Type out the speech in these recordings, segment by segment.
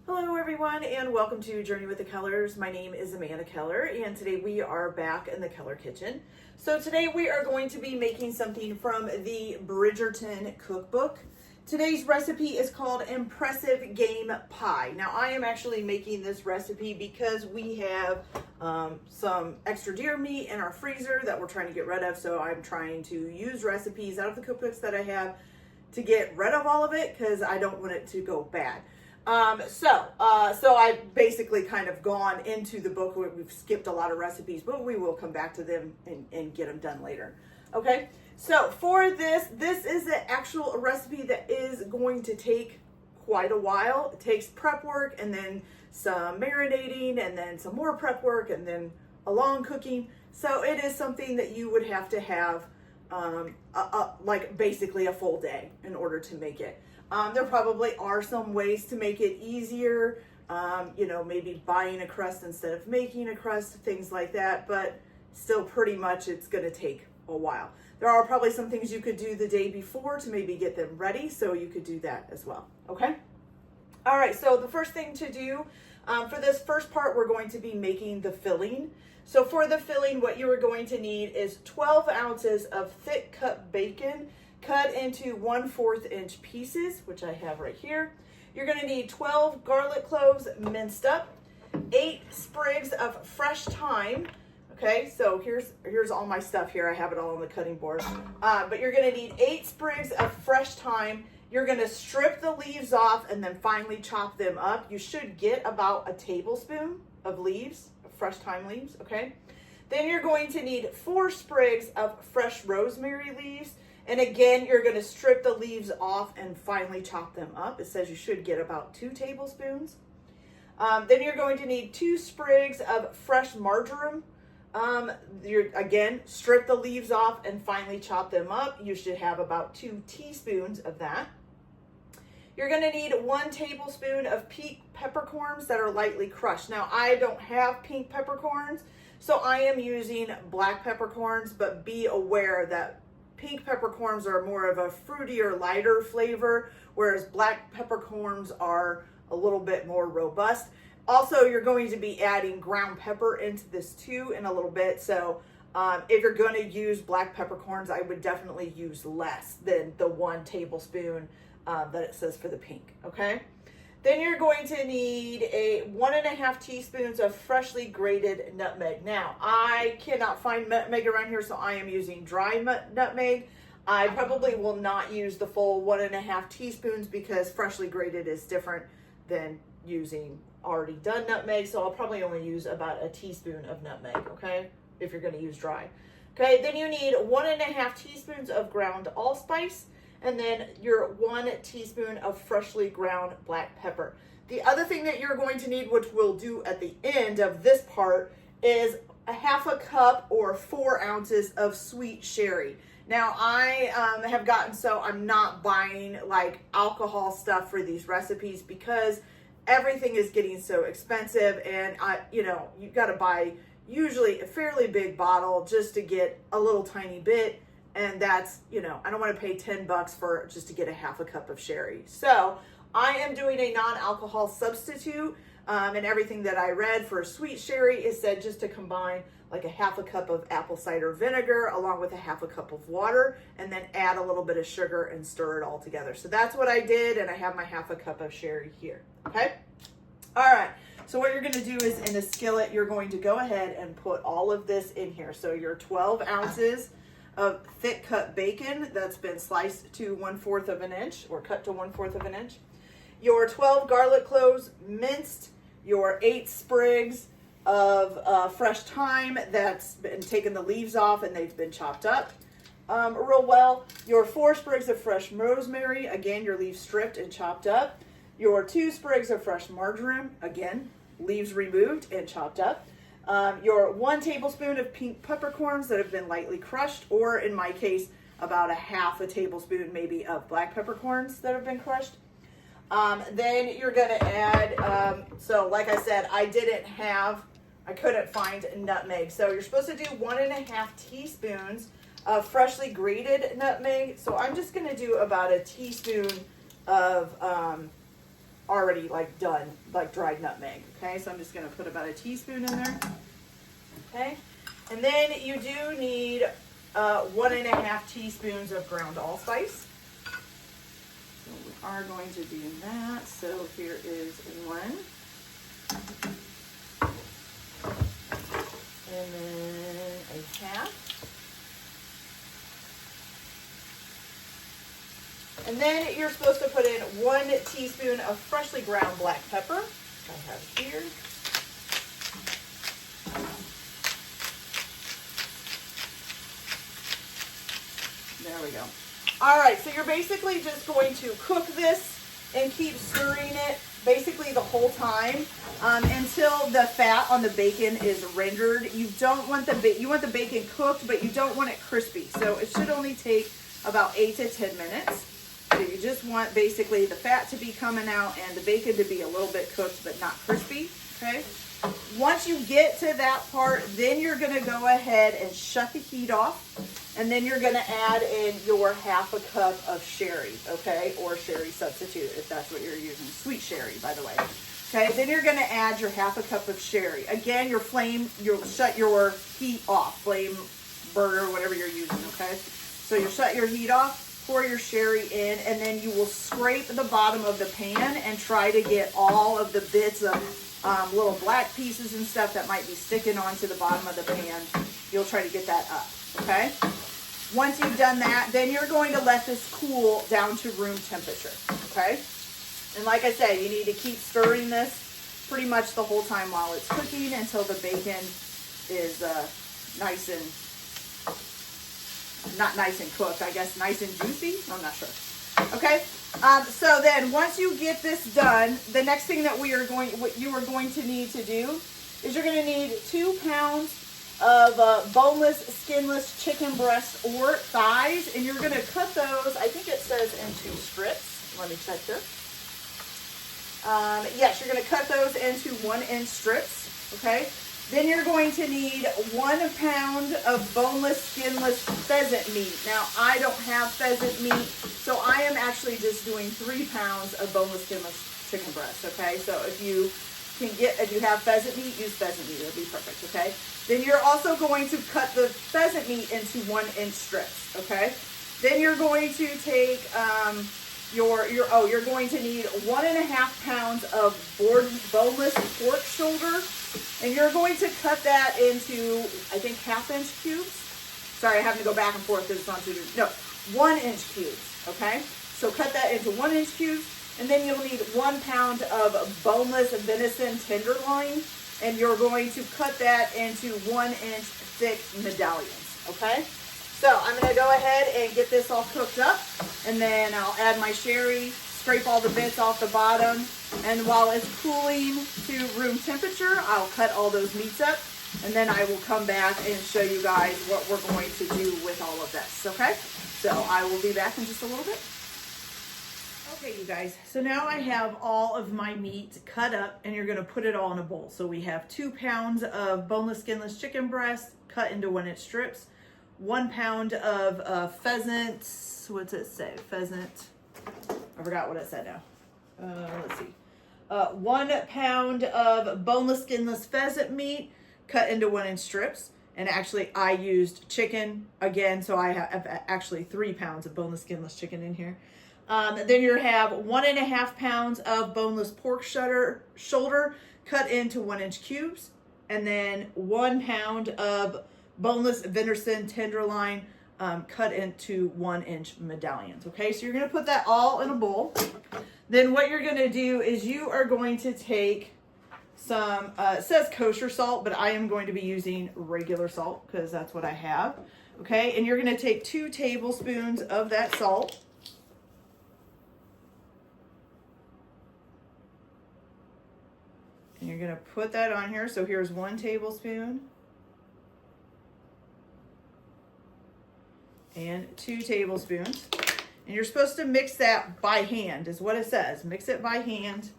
Hello everyone and welcome to Journey with the Kellers. My name is Amanda Keller and today we are back in the Keller kitchen. So today we are going to be making something from the Bridgerton cookbook. Today's recipe is called Impressive Game Pie. Now I am actually making this recipe because we have some extra deer meat in our freezer that we're trying to get rid of. So I'm trying to use recipes out of the cookbooks that I have to get rid of all of it because I don't want it to go bad. So I've basically kind of gone into the book. We've skipped a lot of recipes, but we will come back to them and get them done later. Okay, so for this is the actual recipe that is going to take quite a while. It takes prep work and then some marinating and then some more prep work and then a long cooking. So it is something that you would have to have like basically a full day in order to make it. There probably are some ways to make it easier, maybe buying a crust instead of making a crust, things like that, but still pretty much it's going to take a while. There are probably some things you could do the day before to maybe get them ready, so you could do that as well, okay? All right, so the first thing to do, for this first part, we're going to be making the filling. So for the filling, what you are going to need is 12 ounces of thick cut bacon, cut into 1/4 inch pieces, which I have right here. You're going to need 12 garlic cloves minced up, 8 sprigs of fresh thyme. Okay, so here's all my stuff here. I have it all on the cutting board. But you're going to need 8 sprigs of fresh thyme. You're going to strip the leaves off and then finely chop them up. You should get about a tablespoon of leaves, of fresh thyme leaves, okay? Then you're going to need 4 sprigs of fresh rosemary leaves. And again, you're going to strip the leaves off and finely chop them up. It says you should get about 2 tablespoons. Then you're going to need 2 sprigs of fresh marjoram. Again, strip the leaves off and finely chop them up. You should have about 2 teaspoons of that. You're going to need 1 tablespoon of pink peppercorns that are lightly crushed. Now, I don't have pink peppercorns, so I am using black peppercorns, but be aware that pink peppercorns are more of a fruitier, lighter flavor, whereas black peppercorns are a little bit more robust. Also, you're going to be adding ground pepper into this too in a little bit. So if you're going to use black peppercorns, I would definitely use less than the 1 tablespoon that it says for the pink, okay? Then you're going to need 1.5 teaspoons of freshly grated nutmeg. Now, I cannot find nutmeg around here, so I am using dry nutmeg. I probably will not use the full 1.5 teaspoons because freshly grated is different than using already done nutmeg, so I'll probably only use about a teaspoon of nutmeg, okay, if you're going to use dry. Okay, then you need 1.5 teaspoons of ground allspice, and then your 1 teaspoon of freshly ground black pepper. The other thing that you're going to need, which we'll do at the end of this part, is a 1/2 cup or 4 ounces of sweet sherry. Now, I have gotten so I'm not buying like alcohol stuff for these recipes because everything is getting so expensive, and you got to buy usually a fairly big bottle just to get a little tiny bit. And that's, I don't want to pay $10 for just to get a 1/2 cup of sherry. So I am doing a non-alcohol substitute, and everything that I read for sweet sherry is said just to combine like a 1/2 cup of apple cider vinegar along with a 1/2 cup of water, and then add a little bit of sugar and stir it all together. So that's what I did, and I have my 1/2 cup of sherry here, okay? All right, so what you're gonna do is in a skillet, you're going to go ahead and put all of this in here. So your 12 ounces of thick cut bacon that's been sliced to 1/4 of an inch or cut to 1/4 of an inch, your 12 garlic cloves minced, your 8 sprigs of fresh thyme that's been taken the leaves off and they've been chopped up real well, your 4 sprigs of fresh rosemary, again your leaves stripped and chopped up, your 2 sprigs of fresh marjoram, again leaves removed and chopped up, your 1 tablespoon of pink peppercorns that have been lightly crushed, or in my case, about a 1/2 tablespoon maybe of black peppercorns that have been crushed. Then you're going to add, so like I said, I couldn't find nutmeg. So you're supposed to do 1.5 teaspoons of freshly grated nutmeg. So I'm just going to do about a teaspoon of already like done, like dried nutmeg. Okay, so I'm just gonna put about a teaspoon in there. Okay, and then you do need 1.5 teaspoons of ground allspice. So we are going to do that. So here is 1. And then a half. And then you're supposed to put in 1 teaspoon of freshly ground black pepper. I have here. There we go. All right, so you're basically just going to cook this and keep stirring it basically the whole time until the fat on the bacon is rendered. You don't want you want the bacon cooked, but you don't want it crispy. So it should only take about 8 to 10 minutes. So you just want basically the fat to be coming out and the bacon to be a little bit cooked but not crispy. Okay. Once you get to that part, then you're going to go ahead and shut the heat off. And then you're going to add in your 1/2 cup of sherry, okay, or sherry substitute if that's what you're using. Sweet sherry, by the way. Okay, then you're going to add your 1/2 cup of sherry. Again, you'll shut your heat off, flame burner, whatever you're using, okay? So you'll shut your heat off, pour your sherry in, and then you will scrape the bottom of the pan and try to get all of the bits of little black pieces and stuff that might be sticking onto the bottom of the pan. You'll try to get that up, okay? Once you've done that, then you're going to let this cool down to room temperature, okay? And like I said, you need to keep stirring this pretty much the whole time while it's cooking until the bacon is nice and, not nice and cooked, I guess nice and juicy. I'm not sure. Okay, so then once you get this done, the next thing that what you are going to need to do is you're going to need 2 pounds of boneless, skinless chicken breasts or thighs, and you're going to cut those, I think it says into strips. Let me check here. Yes, you're going to cut those into 1-inch strips, okay? Then you're going to need 1 pound of boneless, skinless pheasant meat. Now, I don't have pheasant meat, so I am actually just doing 3 pounds of boneless, skinless chicken breasts, okay? So if you have pheasant meat, use pheasant meat. It'll be perfect, okay? Then you're also going to cut the pheasant meat into 1-inch strips, okay? Then you're going to take you're going to need 1.5 pounds of boneless pork shoulder, and you're going to cut that into, I think, 1/2-inch cubes. Sorry, I have to go back and forth because it's on 1-inch cubes, okay? So cut that into 1-inch cubes, and then you'll need 1 pound of boneless venison tenderloin, and you're going to cut that into 1-inch thick medallions, okay? So I'm going to go ahead and get this all cooked up, and then I'll add my sherry, scrape all the bits off the bottom, and while it's cooling to room temperature, I'll cut all those meats up, and then I will come back and show you guys what we're going to do with all of this, okay? So I will be back in just a little bit. Okay, you guys, so now I have all of my meat cut up, and you're going to put it all in a bowl. So we have 2 pounds of boneless, skinless chicken breast cut into 1-inch strips, 1 pound of pheasant, what's it say? Pheasant, I forgot what it said now. Let's see. 1 pound of boneless, skinless pheasant meat cut into 1-inch strips. And actually, I used chicken again, so I have actually 3 pounds of boneless, skinless chicken in here. Then you have 1.5 pounds of boneless pork shoulder cut into 1-inch cubes, and then 1 pound of boneless venison tenderloin cut into 1-inch medallions. Okay, so you're going to put that all in a bowl. Then what you're going to do is you are going to take some, it says kosher salt, but I am going to be using regular salt because that's what I have. Okay, and you're going to take 2 tablespoons of that salt. And you're going to put that on here. So here's 1 tablespoon. And 2 tablespoons. And you're supposed to mix that by hand, is what it says. Mix it by hand.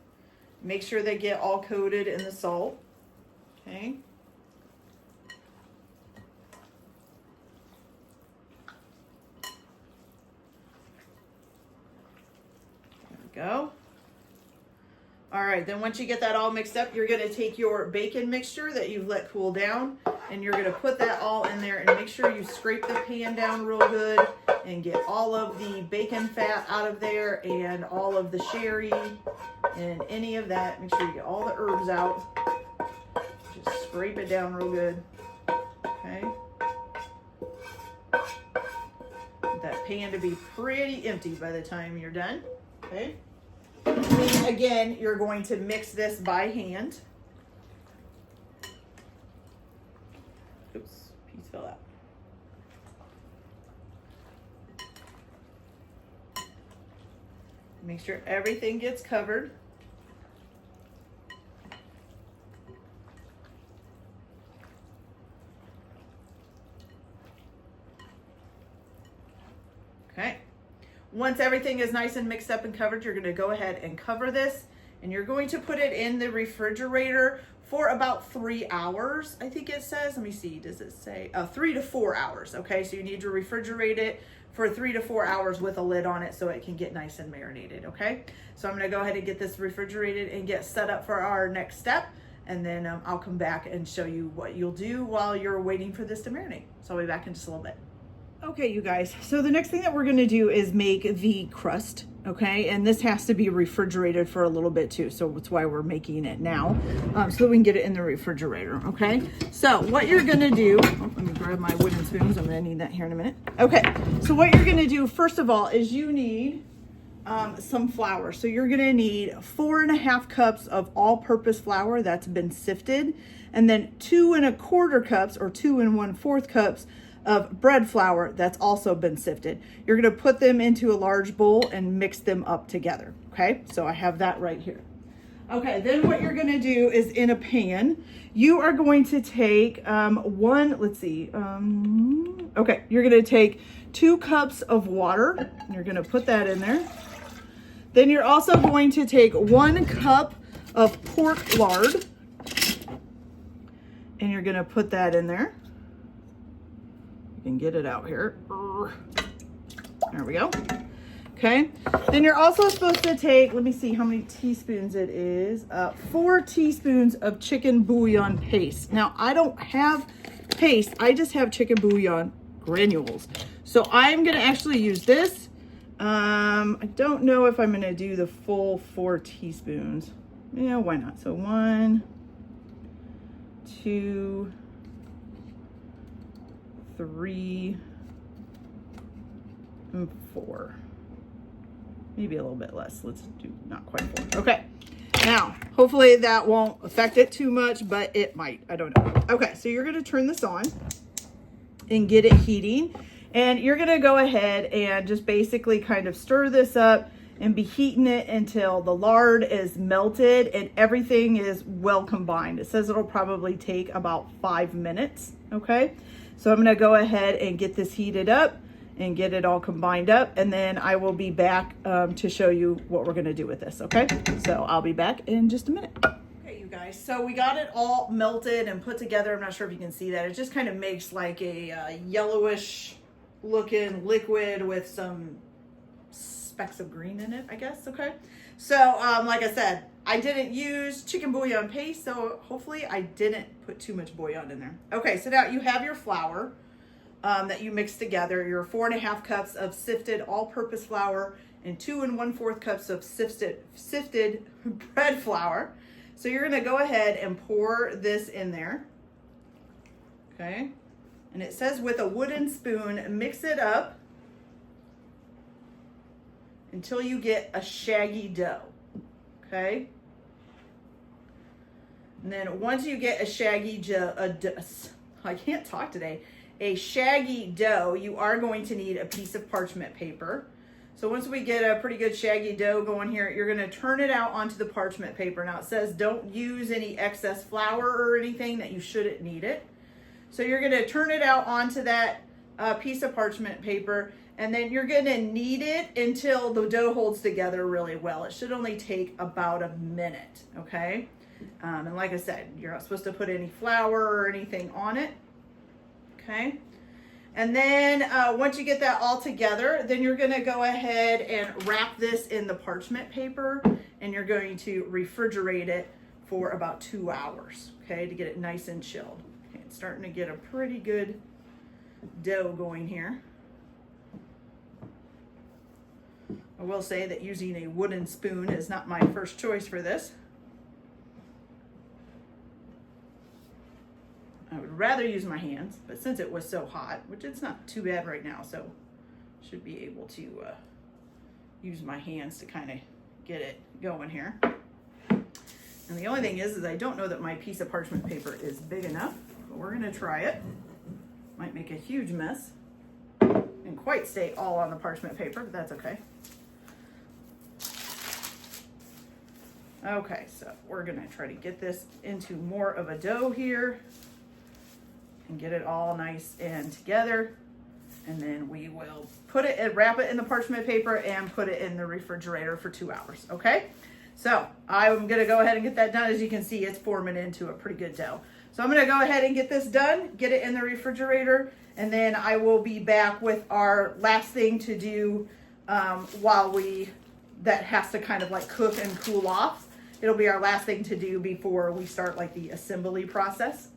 Make sure they get all coated in the salt. Okay. There we go. All right, then once you get that all mixed up, you're gonna take your bacon mixture that you've let cool down, and you're gonna put that all in there, and make sure you scrape the pan down real good and get all of the bacon fat out of there and all of the sherry and any of that. Make sure you get all the herbs out. Just scrape it down real good, okay? Want that pan to be pretty empty by the time you're done, okay? And again, you're going to mix this by hand. Oops, piece fell out. Make sure everything gets covered. Okay. Once everything is nice and mixed up and covered, you're going to go ahead and cover this, and you're going to put it in the refrigerator for about 3 hours. I think it says, let me see, does it say 3 to 4 hours? Okay, so you need to refrigerate it for 3 to 4 hours with a lid on it so it can get nice and marinated. Okay, so I'm going to go ahead and get this refrigerated and get set up for our next step, and then I'll come back and show you what you'll do while you're waiting for this to marinate. So I'll be back in just a little bit. Okay, you guys, so the next thing that we're going to do is make the crust, okay? And this has to be refrigerated for a little bit too, so that's why we're making it now, so that we can get it in the refrigerator, okay? So what you're going to do, let me grab my wooden spoons, I'm going to need that here in a minute. Okay, so what you're going to do first of all is you need some flour. So you're going to need 4.5 cups of all-purpose flour that's been sifted, and then 2 1/4 cups or 2 1/4 cups of bread flour that's also been sifted. You're going to put them into a large bowl and mix them up together. Okay, so I have that right here. Okay, then what you're going to do is in a pan, you are going to take okay, you're going to take 2 cups of water. You're going to put that in there. Then you're also going to take 1 cup of pork lard, and you're going to put that in there. And get it out here. There we go. Okay. Then you're also supposed to take, let me see how many teaspoons it is. 4 teaspoons of chicken bouillon paste. Now, I don't have paste. I just have chicken bouillon granules. So I'm going to actually use this. I don't know if I'm going to do the full 4 teaspoons. Yeah, why not? So 1, 2, 3, and 4. Maybe a little bit less. Let's do not quite 4. Okay. Now, hopefully that won't affect it too much, but it might. I don't know. Okay, so you're going to turn this on and get it heating. And you're going to go ahead and just basically kind of stir this up and be heating it until the lard is melted and everything is well combined. It says it'll probably take about 5 minutes. Okay. So I'm going to go ahead and get this heated up and get it all combined up, and then I will be back to show you what we're going to do with this, okay? So I'll be back in just a minute. Okay, you guys, so we got it all melted and put together. I'm not sure if you can see that. It just kind of makes like a yellowish looking liquid with some specks of green in it, I guess, okay? So like I said, I didn't use chicken bouillon paste, so hopefully I didn't put too much bouillon in there. Okay, so now you have your flour that you mixed together, your 4.5 cups of sifted all-purpose flour and 2 1/4 cups of sifted bread flour. So you're gonna go ahead and pour this in there, okay? And it says with a wooden spoon, mix it up until you get a shaggy dough, okay? And then once you get a shaggy I can't talk today, a shaggy dough, you are going to need a piece of parchment paper. So once we get a pretty good shaggy dough going here, you're going to turn it out onto the parchment paper. Now it says don't use any excess flour or anything, that you shouldn't need it. So you're going to turn it out onto that piece of parchment paper, and then you're going to knead it until the dough holds together really well. It should only take about a minute, okay? And like I said, you're not supposed to put any flour or anything on it, okay? And then once you get that all together, then you're gonna go ahead and wrap this in the parchment paper, and you're going to refrigerate it for about 2 hours, okay, to get it nice and chilled. Okay, it's starting to get a pretty good dough going here. I will say that using a wooden spoon is not my first choice for this. I would rather use my hands, but since it was so hot, which it's not too bad right now, so should be able to use my hands to kind of get it going here. And the only thing is I don't know that my piece of parchment paper is big enough, but we're gonna try it. Might make a huge mess and quite stay all on the parchment paper, but that's okay. Okay, so we're gonna try to get this into more of a dough here and get it all nice and together. And then we will put it and wrap it in the parchment paper and put it in the refrigerator for 2 hours, okay? So I'm gonna go ahead and get that done. As you can see, it's forming into a pretty good dough. So I'm gonna go ahead and get this done, get it in the refrigerator, and then I will be back with our last thing to do while that has to kind of like cook and cool off. It'll be our last thing to do before we start like the assembly process.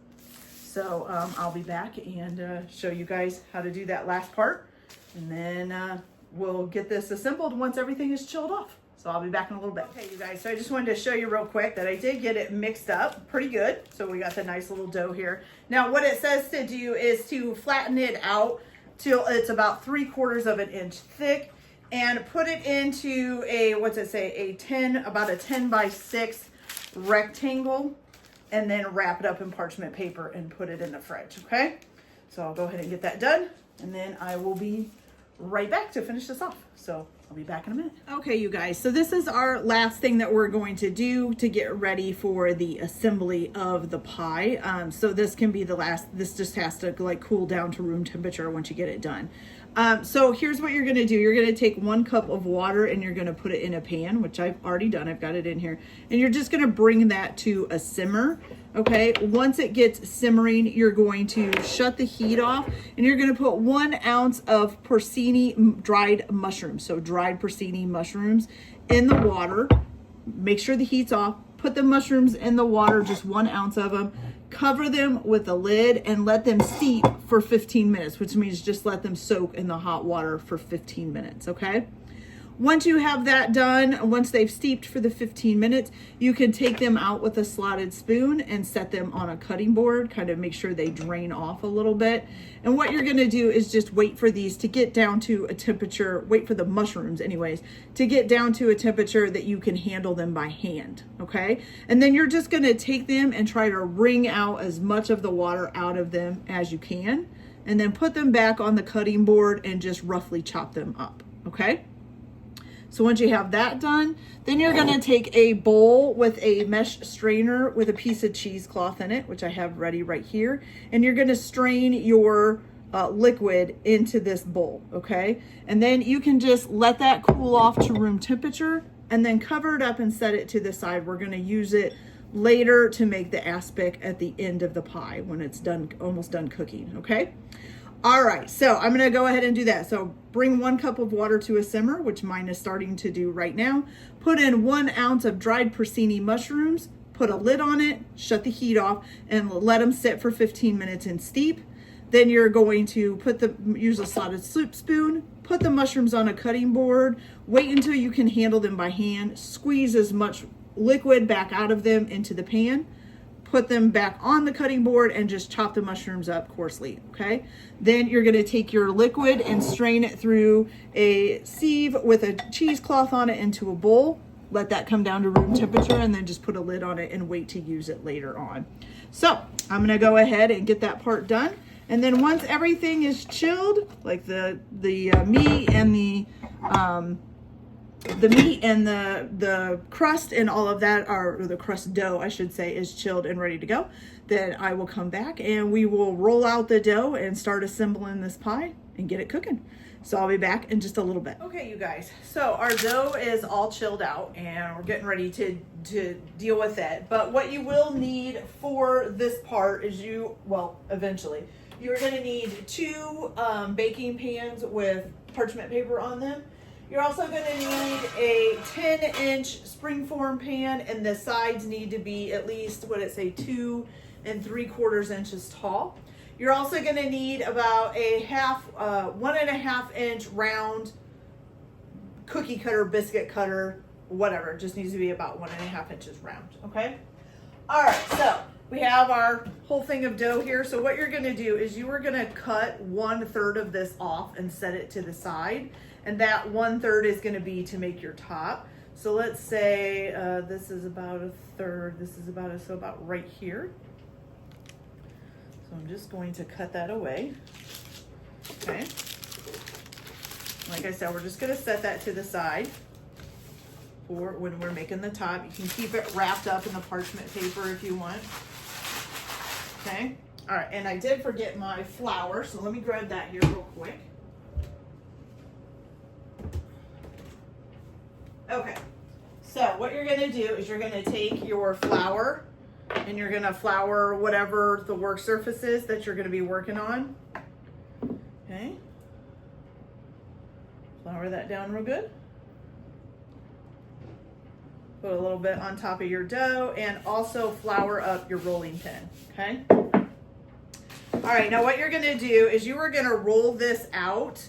So I'll be back and show you guys how to do that last part. And then we'll get this assembled once everything is chilled off. So I'll be back in a little bit. Okay, you guys, so I just wanted to show you real quick that I did get it mixed up pretty good. So we got the nice little dough here. Now what it says to do is to flatten it out till it's about 3/4 of an inch thick, and put it into a, what's it say, about a 10 by 6 rectangle, and then wrap it up in parchment paper and put it in the fridge, okay? So I'll go ahead and get that done, and then I will be right back to finish this off. So I'll be back in a minute. Okay, you guys, so this is our last thing that we're going to do to get ready for the assembly of the pie. So this can be the last, this just has to like cool down to room temperature once you get it done. So here's what you're gonna do. You're gonna take 1 cup of water and you're gonna put it in a pan, which I've already done. I've got it in here. And you're just gonna bring that to a simmer, okay? Once it gets simmering, you're going to shut the heat off, and you're gonna put 1 ounce of porcini dried mushrooms, so dried porcini mushrooms, in the water. Make sure the heat's off. Put the mushrooms in the water, just 1 ounce of them. Cover them with a lid and let them steep for 15 minutes, which means just let them soak in the hot water for 15 minutes, okay? Once you have that done, once they've steeped for the 15 minutes, you can take them out with a slotted spoon and set them on a cutting board, kind of make sure they drain off a little bit. And what you're gonna do is just wait for these to get down to a temperature, wait for the mushrooms anyways, to get down to a temperature that you can handle them by hand, okay? And then you're just gonna take them and try to wring out as much of the water out of them as you can, and then put them back on the cutting board and just roughly chop them up, okay? So once you have that done, then you're gonna take a bowl with a mesh strainer with a piece of cheesecloth in it, which I have ready right here, and you're gonna strain your liquid into this bowl, okay? And then you can just let that cool off to room temperature and then cover it up and set it to the side. We're gonna use it later to make the aspic at the end of the pie when it's done, almost done cooking, okay? All right, so I'm gonna go ahead and do that. So bring 1 cup of water to a simmer, which mine is starting to do right now. Put in 1 ounce of dried porcini mushrooms, put a lid on it, shut the heat off, and let them sit for 15 minutes and steep. Then you're going to use a slotted soup spoon, put the mushrooms on a cutting board, wait until you can handle them by hand, squeeze as much liquid back out of them into the pan, put them back on the cutting board, and just chop the mushrooms up coarsely, okay? Then you're gonna take your liquid and strain it through a sieve with a cheesecloth on it into a bowl. Let that come down to room temperature, and then just put a lid on it and wait to use it later on. So I'm gonna go ahead and get that part done. And then once everything is chilled, like the meat and the crust and all of that, or the crust dough, I should say, is chilled and ready to go, then I will come back and we will roll out the dough and start assembling this pie and get it cooking. So I'll be back in just a little bit. Okay, you guys, so our dough is all chilled out and we're getting ready to deal with it. But what you will need for this part is eventually, You're gonna need 2 baking pans with parchment paper on them. You're also gonna need a 10-inch springform pan, and the sides need to be at least, what did it say, 2 3/4 inches tall. You're also gonna need about a 1.5 inch round cookie cutter, biscuit cutter, whatever. It just needs to be about 1.5 inches round, okay? All right, so we have our whole thing of dough here. So what you're gonna do is you are gonna cut 1/3 of this off and set it to the side. And that 1/3 is gonna be to make your top. So let's say this is about 1/3. This is about right here. So I'm just going to cut that away, okay? Like I said, we're just gonna set that to the side for when we're making the top. You can keep it wrapped up in the parchment paper if you want. Okay, all right, and I did forget my flour, so let me grab that here real quick. Okay, so what you're gonna do is you're gonna take your flour and you're gonna flour whatever the work surface is that you're gonna be working on. Okay. Flour that down real good. Put a little bit on top of your dough and also flour up your rolling pin, okay? All right, now what you're gonna do is you are gonna roll this out.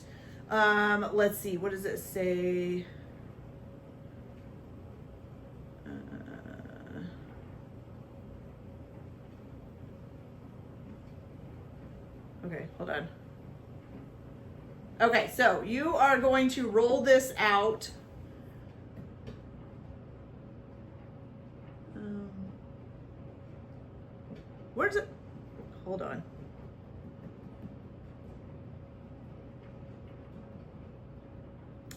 Let's see, what does it say? Okay, hold on. Okay, so you are going to roll this out. Where's it? Hold on.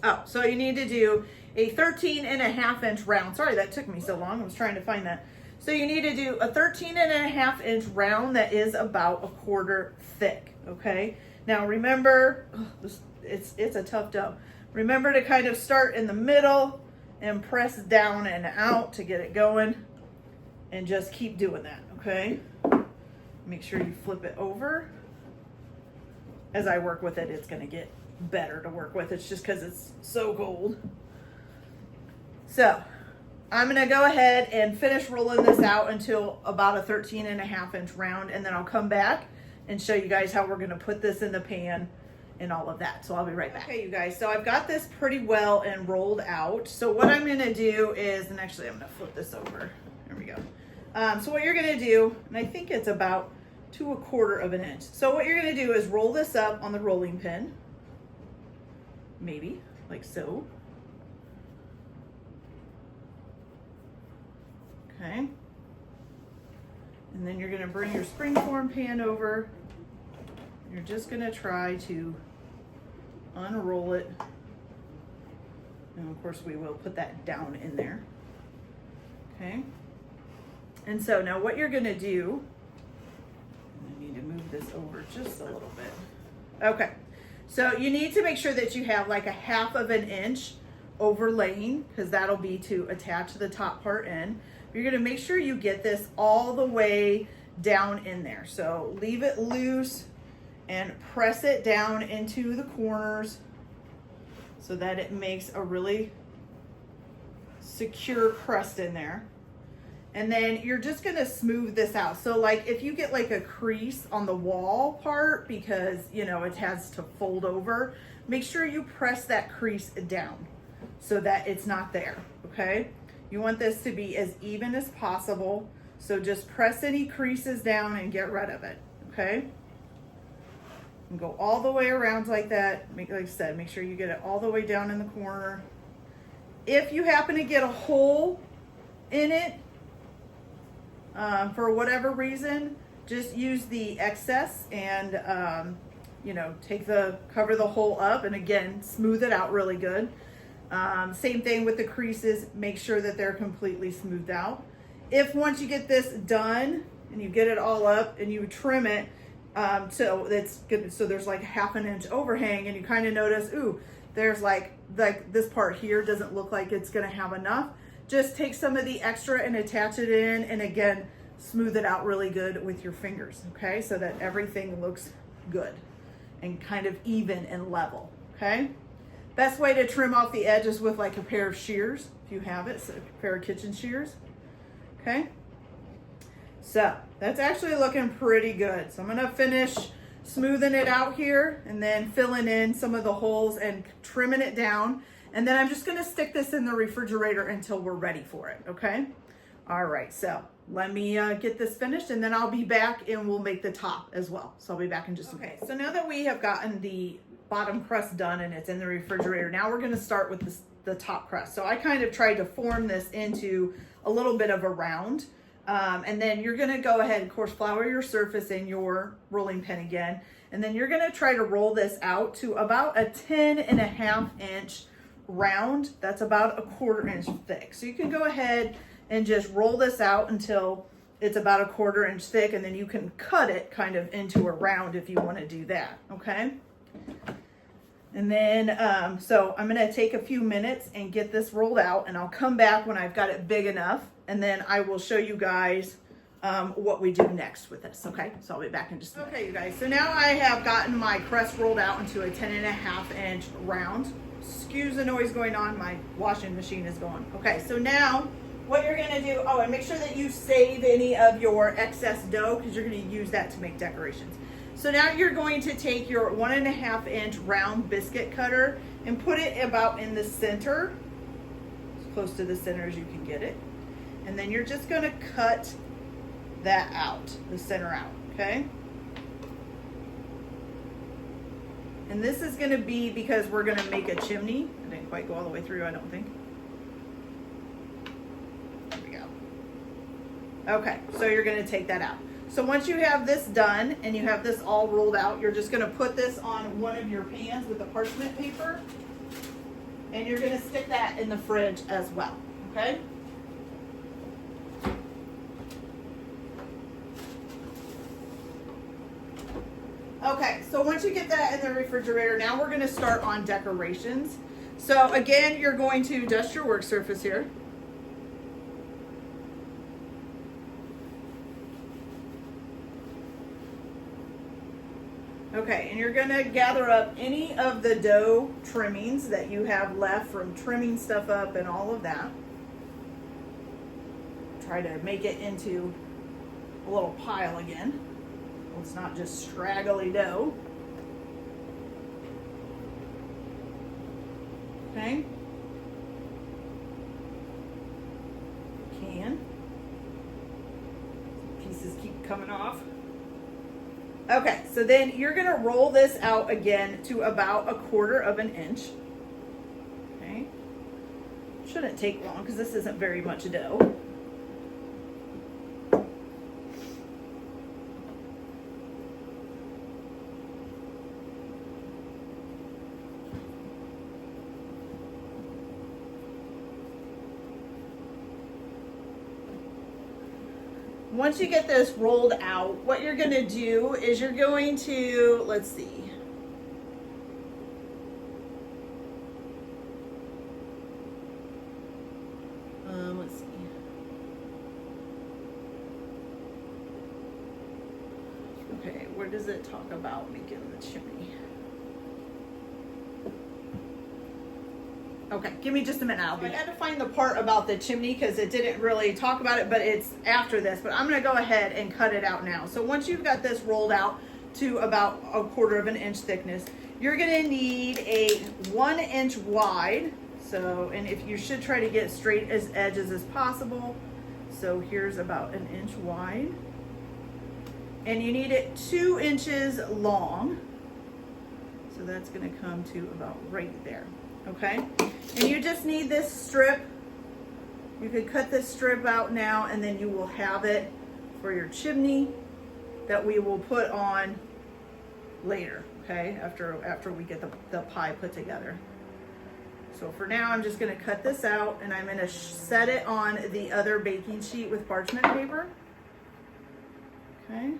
Oh, so you need to do a 13.5 inch round. Sorry, that took me so long. I was trying to find that. So you need to do a 13.5 inch round that is about 1/4 thick, okay? Now remember, it's a tough dough. Remember to kind of start in the middle and press down and out to get it going, and just keep doing that, okay? Make sure you flip it over. As I work with it, it's gonna get better to work with. It's just because it's so cold. So I'm gonna go ahead and finish rolling this out until about a 13.5 inch round, and then I'll come back and show you guys how we're gonna put this in the pan and all of that. So I'll be right back. Okay, you guys, so I've got this pretty well and rolled out. So what I'm gonna do is, and actually I'm gonna flip this over. There we go. So what you're gonna do, and I think it's about 2/4 inch. So what you're gonna do is roll this up on the rolling pin, maybe like so. Okay. And then you're gonna bring your springform pan over. You're just gonna try to unroll it. And of course we will put that down in there. Okay. And so now what you're gonna do, I need to move this over just a little bit. Okay, so you need to make sure that you have like a 1/2 inch overlaying, because that'll be to attach the top part in. You're gonna make sure you get this all the way down in there. So leave it loose and press it down into the corners so that it makes a really secure crust in there. And then you're just gonna smooth this out. So like if you get like a crease on the wall part because you know it has to fold over, make sure you press that crease down so that it's not there, okay? You want this to be as even as possible. So just press any creases down and get rid of it, okay? And go all the way around like that. Like I said, make sure you get it all the way down in the corner. If you happen to get a hole in it, for whatever reason, just use the excess and you know, cover the hole up, and again, smooth it out really good. Same thing with the creases, make sure that they're completely smoothed out. If once you get this done and you get it all up and you trim it, so that's good, so there's like a 1/2 inch overhang, and you kind of notice, ooh, there's like this part here doesn't look like it's gonna have enough. Just take some of the extra and attach it in, and again, smooth it out really good with your fingers, okay? So that everything looks good and kind of even and level, okay? Best way to trim off the edges with like a pair of shears, if you have it, so a pair of kitchen shears, okay? So that's actually looking pretty good. So I'm gonna finish smoothing it out here and then filling in some of the holes and trimming it down. And then I'm just gonna stick this in the refrigerator until we're ready for it, okay? All right, so let me get this finished and then I'll be back and we'll make the top as well. So I'll be back in just a minute. Okay, so now that we have gotten the bottom crust done and it's in the refrigerator, now we're gonna start with the top crust. So I kind of tried to form this into a little bit of a round. And then you're gonna go ahead, of course, flour your surface in your rolling pin again. And then you're gonna try to roll this out to about a 10.5 inch round. That's about a 1/4 inch thick. So you can go ahead and just roll this out until it's about a 1/4 inch thick, and then you can cut it kind of into a round if you wanna do that, okay? And then, so I'm gonna take a few minutes and get this rolled out, and I'll come back when I've got it big enough, and then I will show you guys what we do next with this, okay? So I'll be back in just a minute. Okay, you guys, so now I have gotten my crust rolled out into a 10.5 inch round. Excuse the noise going on, my washing machine is going. Okay, so now what you're gonna do, oh, and make sure that you save any of your excess dough because you're gonna use that to make decorations. So now you're going to take your 1.5 inch round biscuit cutter and put it about in the center, as close to the center as you can get it. And then you're just gonna cut that out, the center out, okay? And this is gonna be because we're gonna make a chimney. I didn't quite go all the way through, I don't think. There we go. Okay, so you're gonna take that out. So once you have this done and you have this all rolled out, you're just gonna put this on one of your pans with the parchment paper, and you're gonna stick that in the fridge as well, okay? Okay, so once you get that in the refrigerator, now we're gonna start on decorations. So again, you're going to dust your work surface here. Okay, and you're gonna gather up any of the dough trimmings that you have left from trimming stuff up and all of that. Try to make it into a little pile again. It's not just straggly dough. Okay. Can. Pieces keep coming off. Okay, so then you're gonna roll this out again to about a 1/4 inch. Okay. Shouldn't take long because this isn't very much dough. Once you get this rolled out, what you're gonna do is you're going to, let's see. Let's see. Okay, where does it talk about making the chimney? Okay, give me just a minute. I had to find the part about the chimney because it didn't really talk about it, but it's after this. But I'm going to go ahead and cut it out now. So once you've got this rolled out to about a 1/4 inch thickness, you're going to need a 1 inch wide. So, and if you should try to get straight as edges as possible. So here's about 1 inch wide. And you need it 2 inches long. So that's going to come to about right there. Okay, and you just need this strip. You could cut this strip out now, and then you will have it for your chimney that we will put on later, okay, after we get the pie put together. So for now, I'm just gonna cut this out, and I'm gonna set it on the other baking sheet with parchment paper. Okay.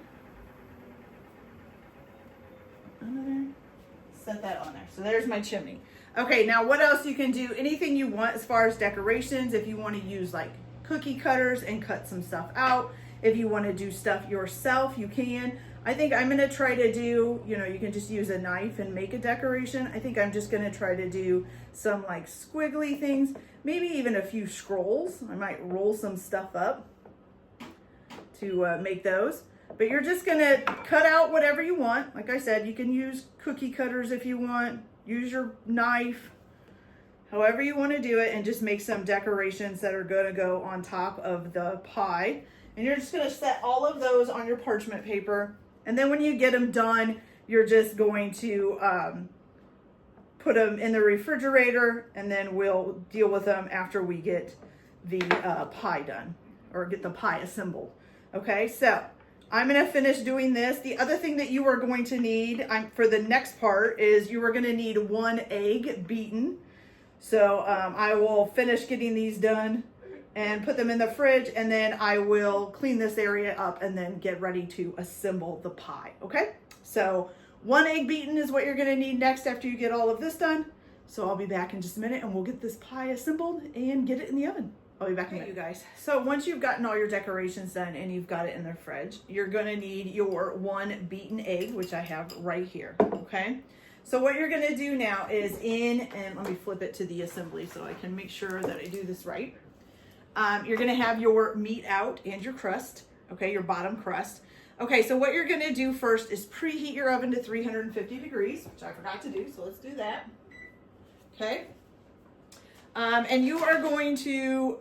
Set that on there. So there's my chimney. Okay, now what else you can do? Anything you want as far as decorations. If you want to use like cookie cutters and cut some stuff out. If you want to do stuff yourself, you can. I think I'm gonna try to do, you know, you can just use a knife and make a decoration. I think I'm just gonna try to do some like squiggly things, maybe even a few scrolls. I might roll some stuff up to make those. But you're just gonna cut out whatever you want. Like I said, you can use cookie cutters if you want, use your knife, however you wanna do it, and just make some decorations that are gonna go on top of the pie. And you're just gonna set all of those on your parchment paper. And then when you get them done, you're just going to put them in the refrigerator, and then we'll deal with them after we get the pie done, or get the pie assembled. Okay, so I'm gonna finish doing this. The other thing that you are going to need for the next part is you are gonna need 1 egg beaten. So I will finish getting these done and put them in the fridge, and then I will clean this area up and then get ready to assemble the pie, okay? So 1 egg beaten is what you're gonna need next after you get all of this done. So I'll be back in just a minute and we'll get this pie assembled and get it in the oven. I'll be back in a minute, you guys. So once you've gotten all your decorations done and you've got it in the fridge, you're gonna need your 1 beaten egg, which I have right here, okay? So what you're gonna do now is and let me flip it to the assembly so I can make sure that I do this right. You're gonna have your meat out and your crust, okay, your bottom crust. Okay, so what you're gonna do first is preheat your oven to 350 degrees, which I forgot to do, so let's do that. Okay. And you are going to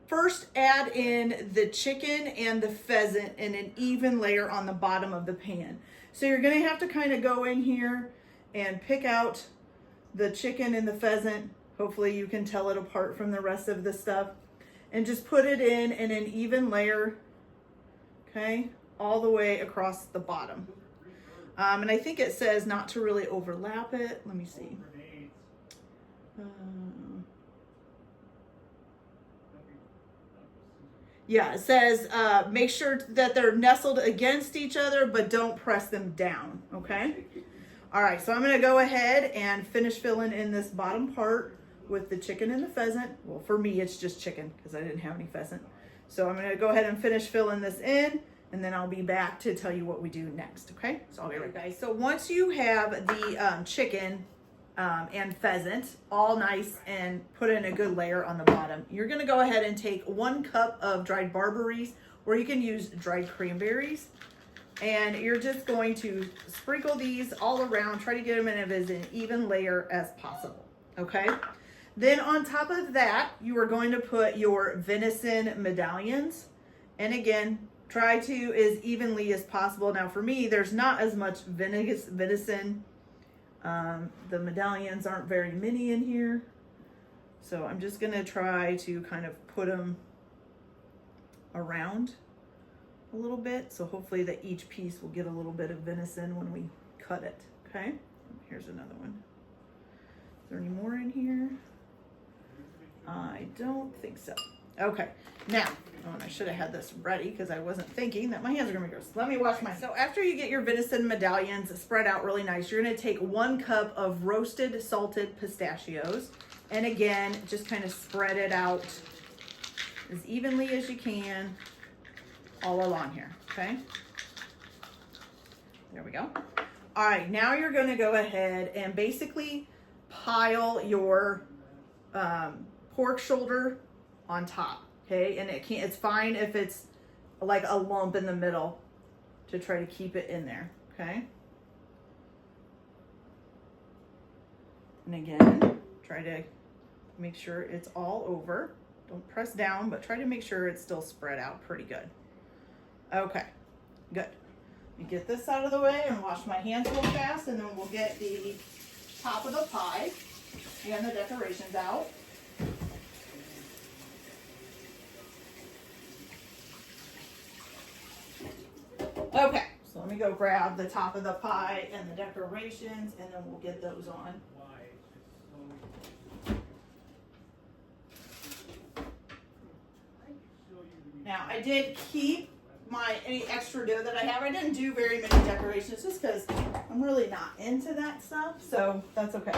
first add in the chicken and the pheasant in an even layer on the bottom of the pan. So you're gonna have to kind of go in here and pick out the chicken and the pheasant. Hopefully you can tell it apart from the rest of the stuff. And just put it in an even layer, okay, all the way across the bottom. And I think it says not to really overlap it. Let me see. Yeah, it says make sure that they're nestled against each other, but don't press them down, okay? All right, so I'm gonna go ahead and finish filling in this bottom part with the chicken and the pheasant. Well, for me, it's just chicken because I didn't have any pheasant. So I'm gonna go ahead and finish filling this in, and then I'll be back to tell you what we do next, okay? So I'll be right back. Guys, so once you have the chicken and pheasant all nice and put in a good layer on the bottom, you're gonna go ahead and take 1 cup of dried barberries, or you can use dried cranberries. And you're just going to sprinkle these all around, try to get them in as an even layer as possible, okay? Then on top of that, you are going to put your venison medallions. And again, try to as evenly as possible. Now for me, there's not as much venison. The medallions aren't very many in here. So I'm just gonna try to kind of put them around a little bit. So hopefully that each piece will get a little bit of venison when we cut it, okay? Here's another one. Is there any more in here? I don't think so. Okay, now, and I should have had this ready because I wasn't thinking that my hands are gonna be gross. Let me wash mine. So after you get your venison medallions spread out really nice, you're gonna take 1 cup of roasted salted pistachios. And again, just kind of spread it out as evenly as you can all along here, okay? There we go. All right, now you're gonna go ahead and basically pile your pork shoulder on top, okay? And it's fine if it's like a lump in the middle to try to keep it in there, okay? And again, try to make sure it's all over. Don't press down, but try to make sure it's still spread out pretty good. Okay, good. You get this out of the way and wash my hands real fast, and then we'll get the top of the pie and the decorations out. Okay, so let me go grab the top of the pie and the decorations, and then we'll get those on. Now, I did keep any extra dough that I have. I didn't do very many decorations just because I'm really not into that stuff, so that's okay.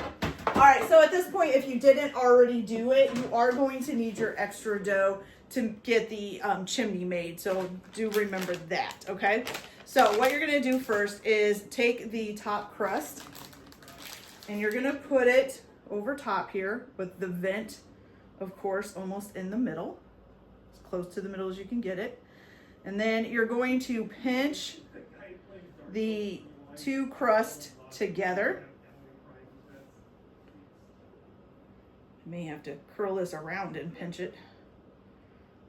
All right, so at this point, if you didn't already do it, you are going to need your extra dough to get the chimney made. So do remember that, okay? So what you're gonna do first is take the top crust and you're gonna put it over top here with the vent, of course, almost in the middle, as close to the middle as you can get it. And then you're going to pinch the two crusts together. You may have to curl this around and pinch it.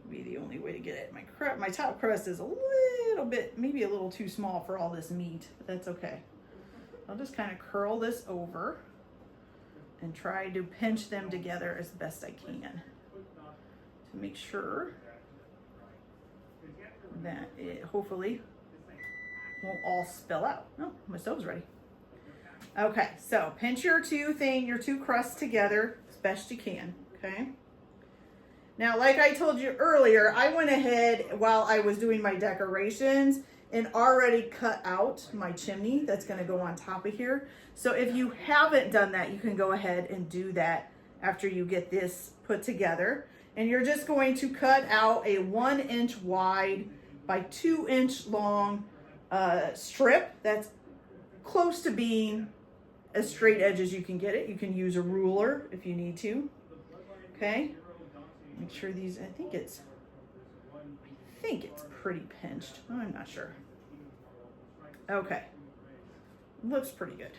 Be the only way to get it. My top crust is a little bit, maybe a little too small for all this meat, but that's okay. I'll just kind of curl this over and try to pinch them together as best I can to make sure that it hopefully won't all spill out. Oh, my stove's ready. Okay, so pinch your two crusts together as best you can, okay? Now, like I told you earlier, I went ahead while I was doing my decorations and already cut out my chimney that's gonna go on top of here. So if you haven't done that, you can go ahead and do that after you get this put together. And you're just going to cut out a 1 inch wide by 2 inch long strip that's close to being as straight edge as you can get it. You can use a ruler if you need to, okay? Make sure these, I think it's pretty pinched. I'm not sure. Okay, looks pretty good.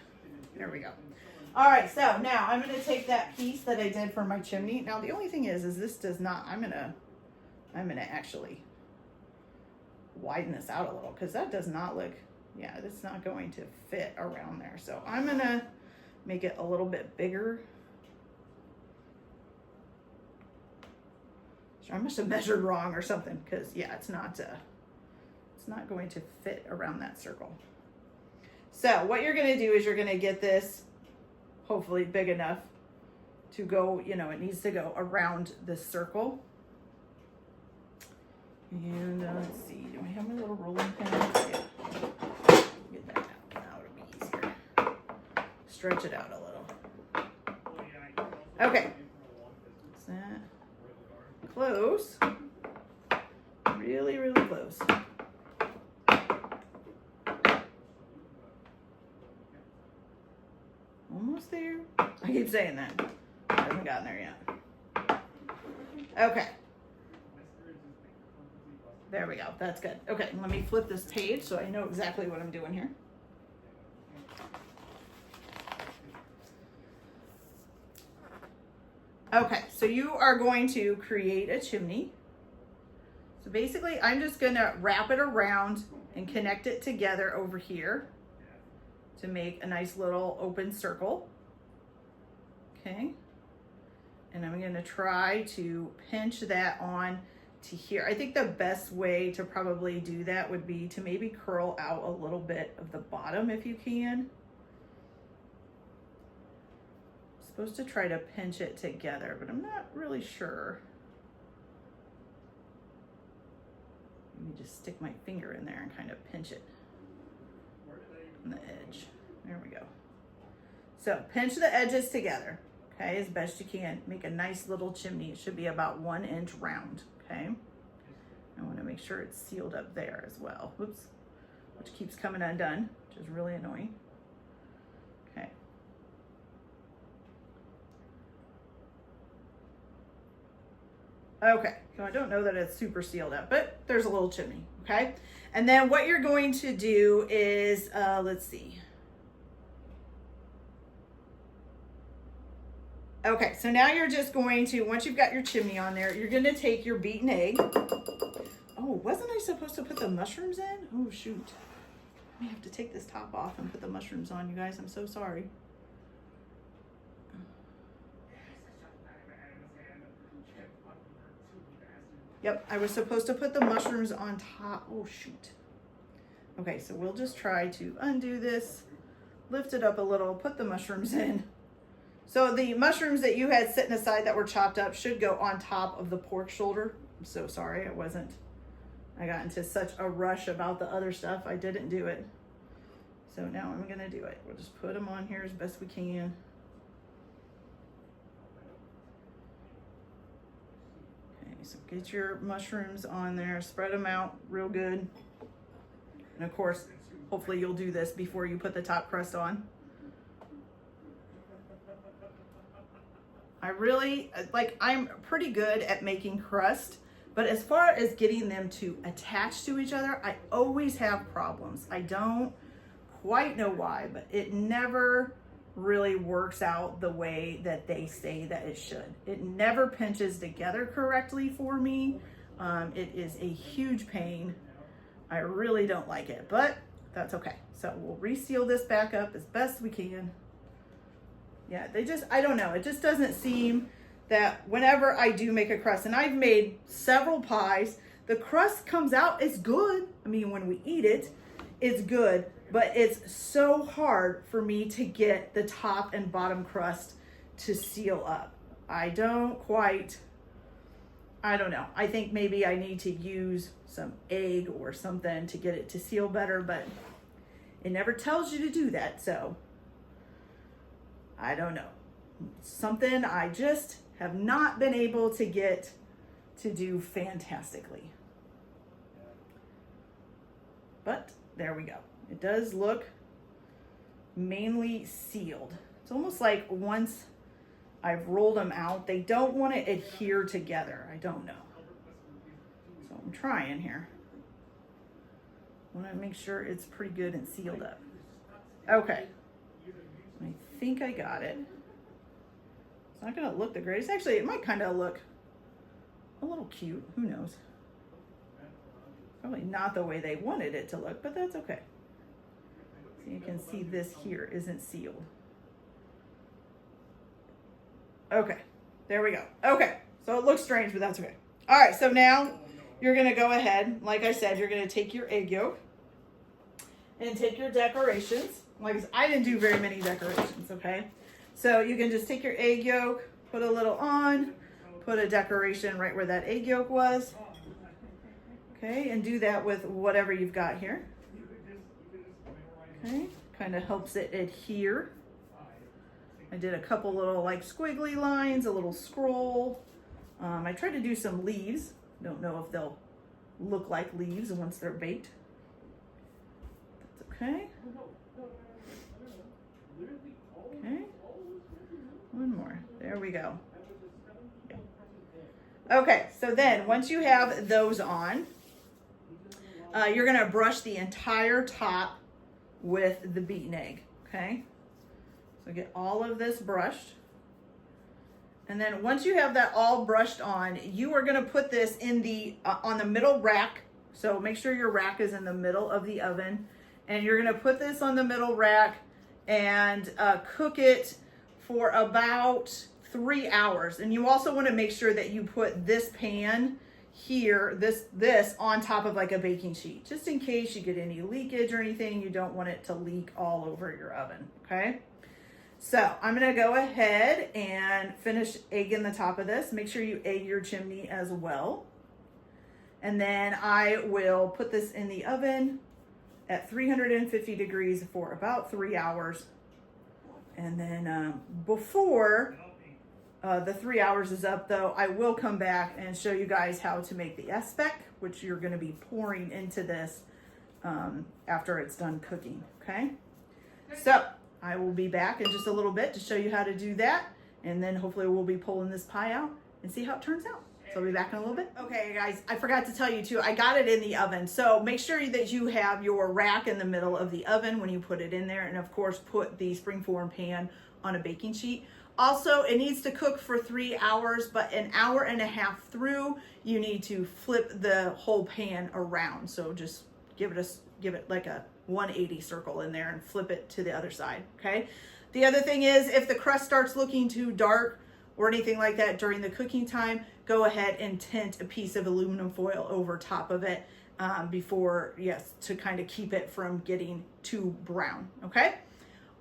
There we go. All right, so now I'm gonna take that piece that I did for my chimney. Now the only thing is this does not, I'm gonna actually widen this out a little because that does not look, yeah, that's not going to fit around there. So I'm gonna make it a little bit bigger. I must have measured wrong or something because yeah, it's not going to fit around that circle. So what you're gonna do is you're gonna get this hopefully big enough to go, you know, it needs to go around this circle. And let's see, do I have my little rolling pin? Yeah. Get that out. Now it'll be easier. Stretch it out a little. Okay. Is that close? Really, really close. Almost there. I keep saying that. I haven't gotten there yet. Okay. There we go. That's good. Okay, let me flip this page so I know exactly what I'm doing here. Okay, so you are going to create a chimney. So basically, I'm just going to wrap it around and connect it together over here to make a nice little open circle. Okay. And I'm going to try to pinch that on to here. I think the best way to probably do that would be to maybe curl out a little bit of the bottom if you can. I'm supposed to try to pinch it together, but I'm not really sure. Let me just stick my finger in there and kind of pinch it on the edge. There we go. So pinch the edges together, okay, as best you can. Make a nice little chimney. It should be about 1 inch round, okay? I want to make sure it's sealed up there as well. Whoops, which keeps coming undone, which is really annoying. Okay. Okay, so I don't know that it's super sealed up, but there's a little chimney, okay? And then what you're going to do is, let's see. Okay, so now you're just going to, once you've got your chimney on there, you're gonna take your beaten egg. Oh, wasn't I supposed to put the mushrooms in? Oh, shoot. I have to take this top off and put the mushrooms on, you guys. I'm so sorry. Yep, I was supposed to put the mushrooms on top. Oh, shoot. Okay, so we'll just try to undo this, lift it up a little, put the mushrooms in. So the mushrooms that you had sitting aside that were chopped up should go on top of the pork shoulder. I'm so sorry, I got into such a rush about the other stuff, I didn't do it. So now I'm gonna do it. We'll just put them on here as best we can. Okay. So get your mushrooms on there, spread them out real good. And of course, hopefully you'll do this before you put the top crust on. I'm pretty good at making crust, but as far as getting them to attach to each other, I always have problems. I don't quite know why, but it never really works out the way that they say that it should. It never pinches together correctly for me. It is a huge pain. I really don't like it, but that's okay. So we'll reseal this back up as best we can. Yeah, I don't know. It just doesn't seem that whenever I do make a crust, and I've made several pies, the crust comes out, it's good. I mean, when we eat it, it's good, but it's so hard for me to get the top and bottom crust to seal up. I don't know. I think maybe I need to use some egg or something to get it to seal better, but it never tells you to do that, so I don't know. Something I just have not been able to get to do fantastically. But there we go. It does look mainly sealed. It's almost like once I've rolled them out, they don't want to adhere together. I don't know. So I'm trying here. I want to make sure it's pretty good and sealed up. Okay. I think I got it. It's not going to look the greatest. Actually, it might kind of look a little cute. Who knows? Probably not the way they wanted it to look, but that's okay. So you can see this here isn't sealed. Okay, there we go. Okay, so it looks strange, but that's okay. All right, so now you're going to go ahead. Like I said, you're going to take your egg yolk and take your decorations. Like I said, I didn't do very many decorations, okay? So you can just take your egg yolk, put a little on, put a decoration right where that egg yolk was. Okay, and do that with whatever you've got here. Okay, kind of helps it adhere. I did a couple little like squiggly lines, a little scroll. I tried to do some leaves. Don't know if they'll look like leaves once they're baked. That's okay. Okay. One more. There we go. Okay, so then once you have those on, you're going to brush the entire top with the beaten egg. Okay, so get all of this brushed. And then once you have that all brushed on, you are going to put this in the on the middle rack. So make sure your rack is in the middle of the oven, and you're going to put this on the middle rack and cook it for about 3 hours. And you also want to make sure that you put this pan here, this on top of like a baking sheet, just in case you get any leakage or anything. You don't want it to leak all over your oven. Okay, so I'm gonna go ahead and finish egging the top of this. Make sure you egg your chimney as well, and then I will put this in the oven at 350 degrees for about 3 hours. And then before the 3 hours is up, though, I will come back and show you guys how to make the aspic, which you're going to be pouring into this after it's done cooking. Okay, so I will be back in just a little bit to show you how to do that, and then hopefully we'll be pulling this pie out and see how it turns out. So I'll be back in a little bit. Okay, guys, I forgot to tell you too, I got it in the oven. So make sure that you have your rack in the middle of the oven when you put it in there. And of course, put the springform pan on a baking sheet. Also, it needs to cook for 3 hours, but an hour and a half through, you need to flip the whole pan around. So just give it like a 180 circle in there and flip it to the other side, okay? The other thing is, if the crust starts looking too dark or anything like that during the cooking time, go ahead and tint a piece of aluminum foil over top of it to kind of keep it from getting too brown, okay?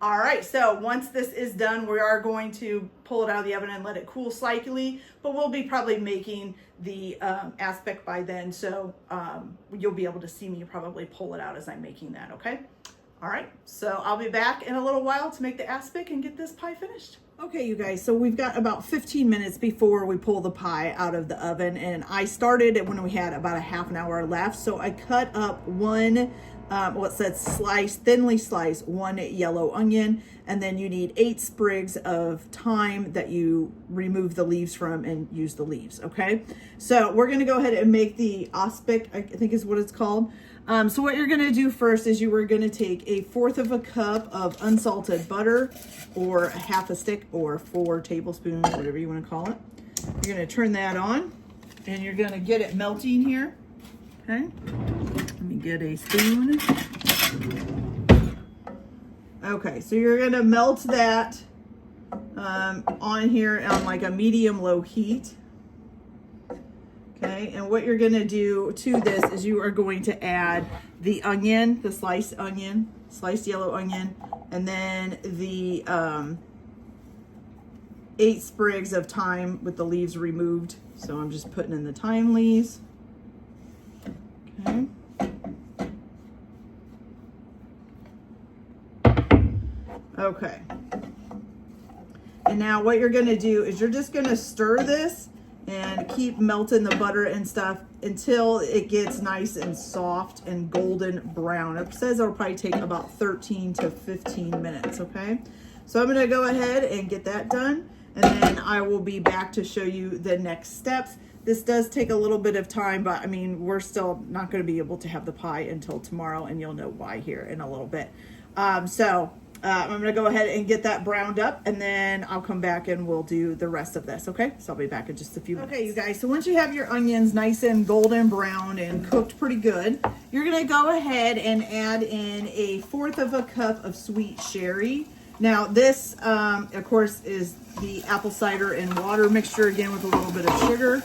All right, so once this is done, we are going to pull it out of the oven and let it cool slightly, but we'll be probably making the aspic by then, so you'll be able to see me probably pull it out as I'm making that, okay? All right, so I'll be back in a little while to make the aspic and get this pie finished. Okay, you guys, so we've got about 15 minutes before we pull the pie out of the oven, and I started it when we had about a half an hour left. So I cut up one, what says thinly sliced, one yellow onion, and then you need 8 sprigs of thyme that you remove the leaves from and use the leaves, okay? So we're gonna go ahead and make the aspic, I think is what it's called. So what you're gonna do first is you are gonna take 1/4 of a cup of unsalted butter, or a half a stick, or 4 tablespoons, whatever you wanna call it. You're gonna turn that on, and you're gonna get it melting here, okay? Let me get a spoon. Okay, so you're gonna melt that on here on like a medium-low heat. Okay, and what you're gonna do to this is you are going to add the onion, the sliced yellow onion, and then the 8 sprigs of thyme with the leaves removed. So I'm just putting in the thyme leaves. Okay. Okay. And now what you're gonna do is you're just gonna stir this and keep melting the butter and stuff until it gets nice and soft and golden brown. It says it'll probably take about 13 to 15 minutes, okay? So I'm gonna go ahead and get that done, and then I will be back to show you the next steps. This does take a little bit of time, but I mean, we're still not gonna be able to have the pie until tomorrow, and you'll know why here in a little bit. I'm gonna go ahead and get that browned up, and then I'll come back and we'll do the rest of this, okay? So I'll be back in just a few minutes. Okay, you guys, so once you have your onions nice and golden brown and cooked pretty good, you're gonna go ahead and add in 1/4 of a cup of sweet sherry. Now this, of course, is the apple cider and water mixture, again with a little bit of sugar,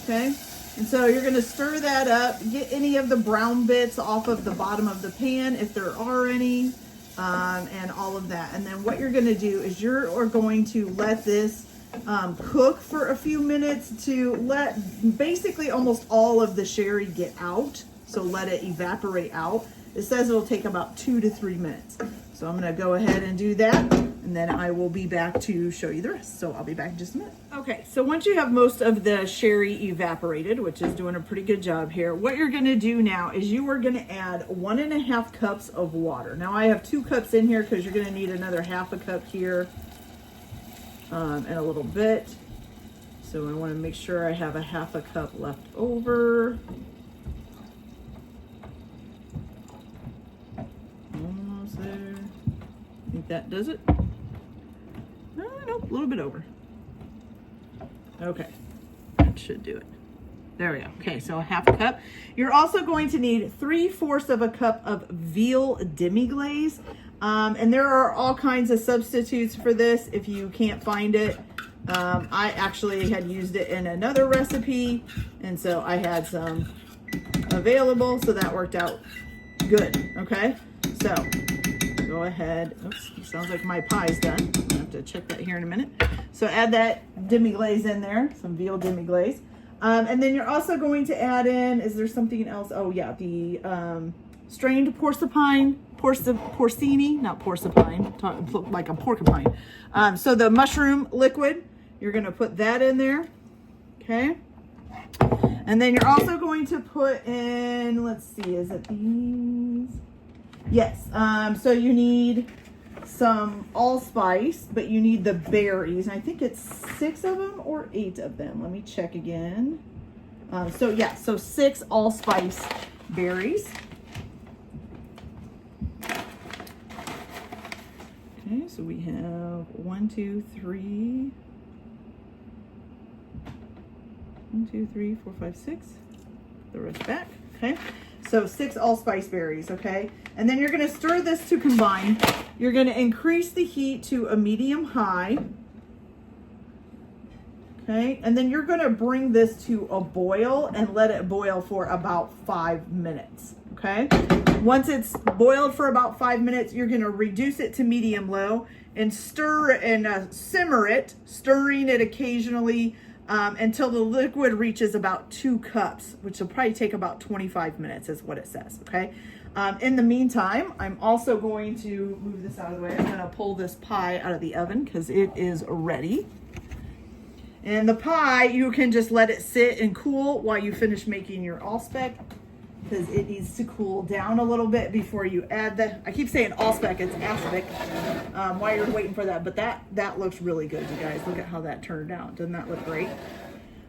okay? And so you're gonna stir that up, get any of the brown bits off of the bottom of the pan, if there are any. And all of that. And then what you're going to do is you're going to let this cook for a few minutes to let basically almost all of the sherry get out. So let it evaporate out. It says it'll take about 2 to 3 minutes. So I'm going to go ahead and do that, and then I will be back to show you the rest. So I'll be back in just a minute. Okay, so once you have most of the sherry evaporated, which is doing a pretty good job here, what you're going to do now is you are going to add 1.5 cups of water. Now I have 2 cups in here because you're going to need another 1/2 cup here and a little bit. So I want to make sure I have a 1/2 cup left over. Almost there. I think that does it. Nope, a little bit over. Okay, that should do it. There we go. Okay, so 1/2 cup. You're also going to need 3/4 of a cup of veal demi-glaze. And there are all kinds of substitutes for this if you can't find it. I actually had used it in another recipe, and so I had some available, so that worked out good. Okay, so go ahead. Oops, sounds like my pie's done. I'll have to check that here in a minute. So add that demi-glaze in there, some veal demi-glaze. And then you're also going to add in, is there something else? Oh yeah, the strained porcini, not porcupine, like a porcupine. So the mushroom liquid, you're gonna put that in there, okay? And then you're also going to put in, let's see, is it these? Yes, so you need some allspice, but you need the berries. And I think it's 6 of them or 8 of them. Let me check again. So 6 allspice berries. Okay, so we have 1, 2, 3. 1, 2, 3, 4, 5, 6. The rest back. Okay. So 6 allspice berries, okay? And then you're gonna stir this to combine. You're gonna increase the heat to a medium high. Okay, and then you're gonna bring this to a boil and let it boil for about 5 minutes, okay? Once it's boiled for about 5 minutes, you're gonna reduce it to medium low and stir and simmer it, stirring it occasionally until the liquid reaches about 2 cups, which will probably take about 25 minutes is what it says, okay? In the meantime, I'm also going to move this out of the way. I'm gonna pull this pie out of the oven because it is ready. And the pie, you can just let it sit and cool while you finish making your allspice, because it needs to cool down a little bit before you add I keep saying allspice, it's aspic, while you're waiting for that. But that looks really good, you guys. Look at how that turned out. Doesn't that look great?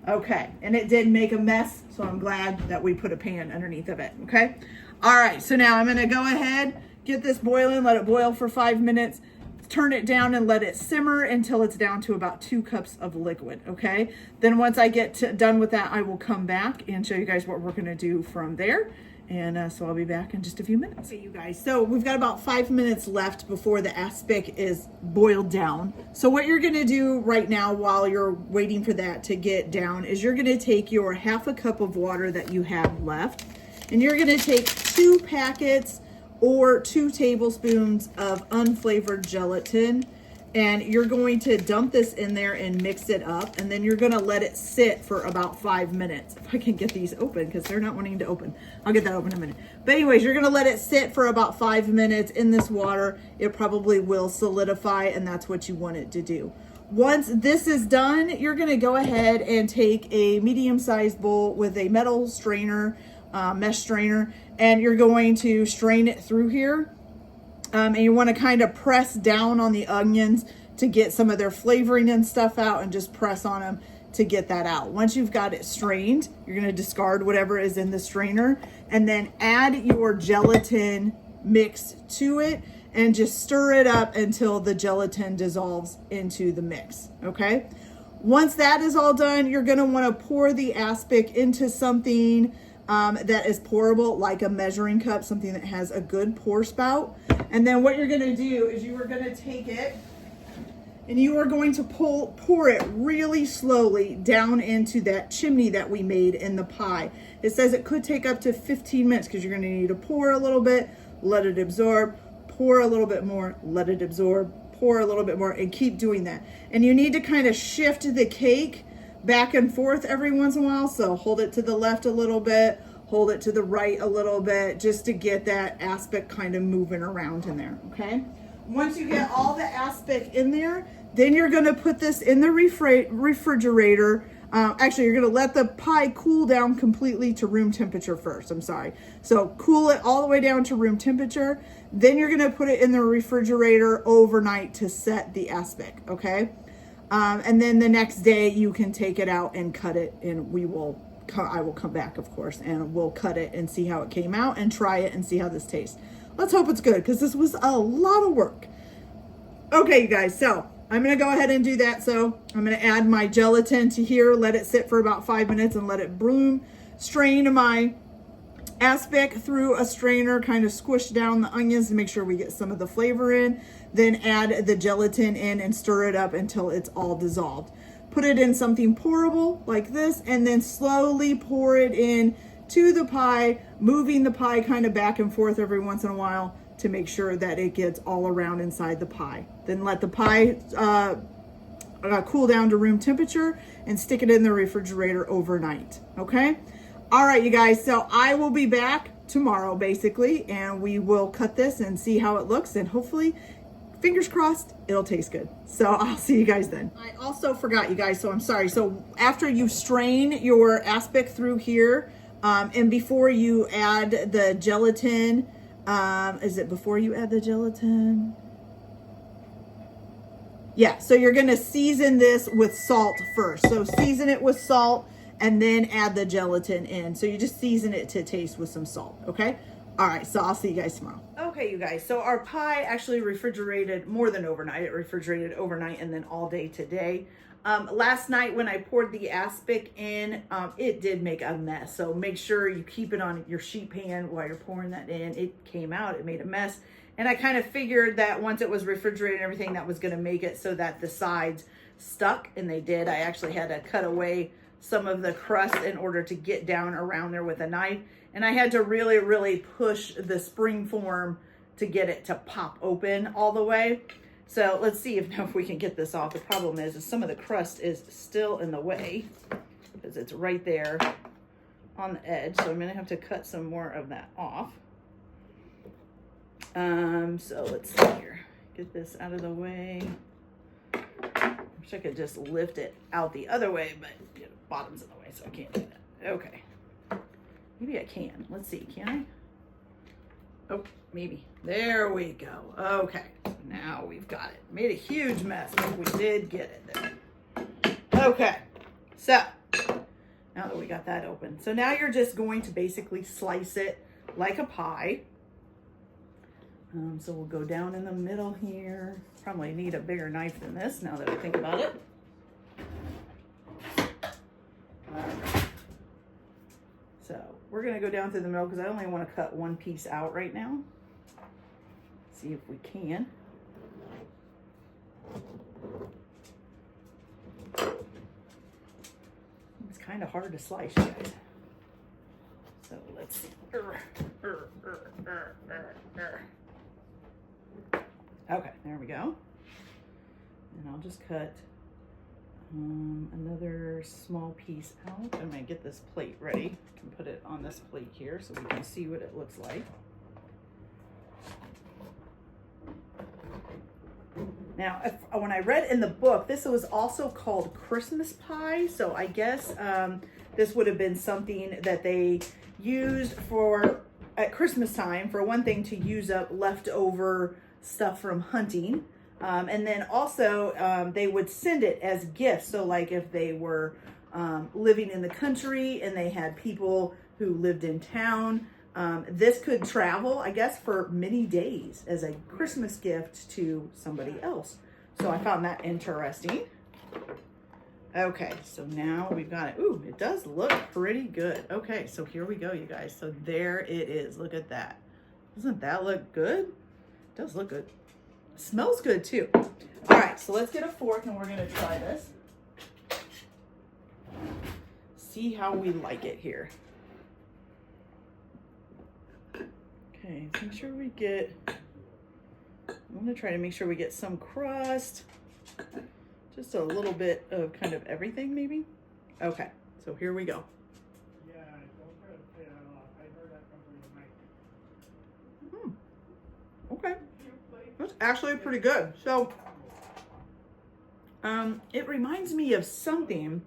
Okay, and it did make a mess, so I'm glad that we put a pan underneath of it, okay? All right, so now I'm gonna go ahead, get this boiling, let it boil for 5 minutes, turn it down and let it simmer until it's down to about 2 cups of liquid, okay? Then once I get done with that, I will come back and show you guys what we're gonna do from there. And so I'll be back in just a few minutes. Okay, you guys, so we've got about 5 minutes left before the aspic is boiled down. So what you're gonna do right now while you're waiting for that to get down is you're gonna take your 1/2 cup of water that you have left, and you're gonna take 2 packets or 2 tablespoons of unflavored gelatin, and you're going to dump this in there and mix it up, and then you're gonna let it sit for about 5 minutes. If I can get these open, because they're not wanting to open. I'll get that open in a minute. But anyways, you're gonna let it sit for about 5 minutes in this water. It probably will solidify, and that's what you want it to do. Once this is done, you're gonna go ahead and take a medium-sized bowl with a metal strainer, mesh strainer, and you're going to strain it through here. And you want to kind of press down on the onions to get some of their flavoring and stuff out, and just press on them to get that out. Once you've got it strained, you're going to discard whatever is in the strainer, and then add your gelatin mix to it and just stir it up until the gelatin dissolves into the mix, okay? Once that is all done, you're going to want to pour the aspic into something that is pourable, like a measuring cup, something that has a good pour spout. And then what you're gonna do is you are gonna take it and you are going to pour it really slowly down into that chimney that we made in the pie. It says it could take up to 15 minutes because you're gonna need to pour a little bit, let it absorb, pour a little bit more, let it absorb, pour a little bit more, and keep doing that. And you need to kind of shift the cake back and forth every once in a while. So hold it to the left a little bit, hold it to the right a little bit, just to get that aspic kind of moving around in there, okay? Once you get all the aspic in there, then you're gonna put this in the refrigerator. Actually, you're gonna let the pie cool down completely to room temperature first, I'm sorry. So cool it all the way down to room temperature. Then you're gonna put it in the refrigerator overnight to set the aspic, okay? And then the next day you can take it out and cut it, and I will come back, of course, and we'll cut it and see how it came out and try it and see how this tastes. Let's hope it's good, because this was a lot of work. Okay, you guys, so I'm gonna go ahead and do that. So I'm gonna add my gelatin to here, let it sit for about 5 minutes and let it bloom. Strain my aspic through a strainer, kind of squish down the onions to make sure we get some of the flavor in. Then add the gelatin in and stir it up until it's all dissolved. Put it in something pourable like this, and then slowly pour it in to the pie, moving the pie kind of back and forth every once in a while to make sure that it gets all around inside the pie. Then let the pie cool down to room temperature and stick it in the refrigerator overnight, okay? All right, you guys, so I will be back tomorrow basically, and we will cut this and see how it looks, and hopefully, fingers crossed, it'll taste good. So I'll see you guys then. I also forgot, you guys, so I'm sorry. So after you strain your aspic through here, and before you add the gelatin, is it before you add the gelatin? Yeah, so you're gonna season this with salt first. So season it with salt and then add the gelatin in. So you just season it to taste with some salt, okay? All right, so I'll see you guys tomorrow. Okay, you guys, so our pie actually refrigerated more than overnight. It refrigerated overnight and then all day today. Last night when I poured the aspic in, it did make a mess. So make sure you keep it on your sheet pan while you're pouring that in. It came out, it made a mess. And I kind of figured that once it was refrigerated and everything, that was gonna make it so that the sides stuck, and they did. I actually had to cut away some of the crust in order to get down around there with a knife. And I had to really, really push the spring form to get it to pop open all the way. So let's see if we can get this off. The problem is some of the crust is still in the way because it's right there on the edge. So I'm gonna have to cut some more of that off. So let's see here. Get this out of the way. Wish I could just lift it out the other way, but you know, bottom's in the way, so I can't do that. Okay. Maybe I can. Let's see, can I? Oh, maybe. There we go. Okay, now we've got it. Made a huge mess, but we did get it there. Okay, so now that we got that open. So now you're just going to basically slice it like a pie. So we'll go down in the middle here. Probably need a bigger knife than this now that I think about it. Alright. So we're gonna go down through the middle because I only want to cut one piece out right now. See if we can. It's kind of hard to slice, you guys. So let's see. Okay, there we go. And I'll just cut another small piece out. I'm gonna get this plate ready. I can put it on this plate here so we can see what it looks like. Now, when I read in the book, this was also called Christmas pie. So I guess this would have been something that they used for at Christmas time, for one thing, to use up leftover stuff from hunting. And then also they would send it as gifts. So like if they were living in the country and they had people who lived in town, this could travel, I guess, for many days as a Christmas gift to somebody else. So I found that interesting. Okay, so now we've got it. Ooh, it does look pretty good. Okay, so here we go, you guys. So there it is. Look at that. Doesn't that look good? It does look good. It smells good too. All right, so let's get a fork and we're gonna try this. See how we like it here. Okay, so make sure we get, I'm gonna try to make sure we get some crust. Just a little bit of kind of everything, maybe. Okay, so here we go. Yeah, don't try to say that off. I heard that from the mic. Okay, that's actually pretty good. So, it reminds me of something.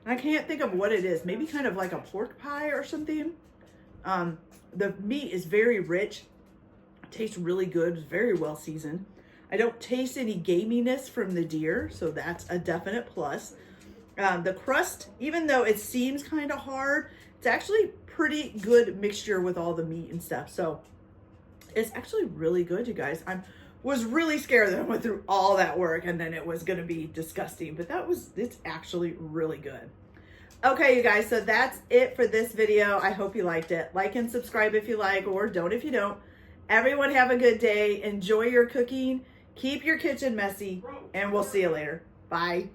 I can't think of what it is. Maybe kind of like a pork pie or something. The meat is very rich. Tastes really good. It's very well seasoned. I don't taste any gaminess from the deer, so that's a definite plus. The crust, even though it seems kind of hard, it's actually pretty good mixture with all the meat and stuff. So it's actually really good, you guys. I was really scared that I went through all that work and then it was gonna be disgusting, but it's actually really good. Okay, you guys, so that's it for this video. I hope you liked it. Like and subscribe if you like, or don't if you don't. Everyone have a good day. Enjoy your cooking. Keep your kitchen messy, and we'll see you later. Bye.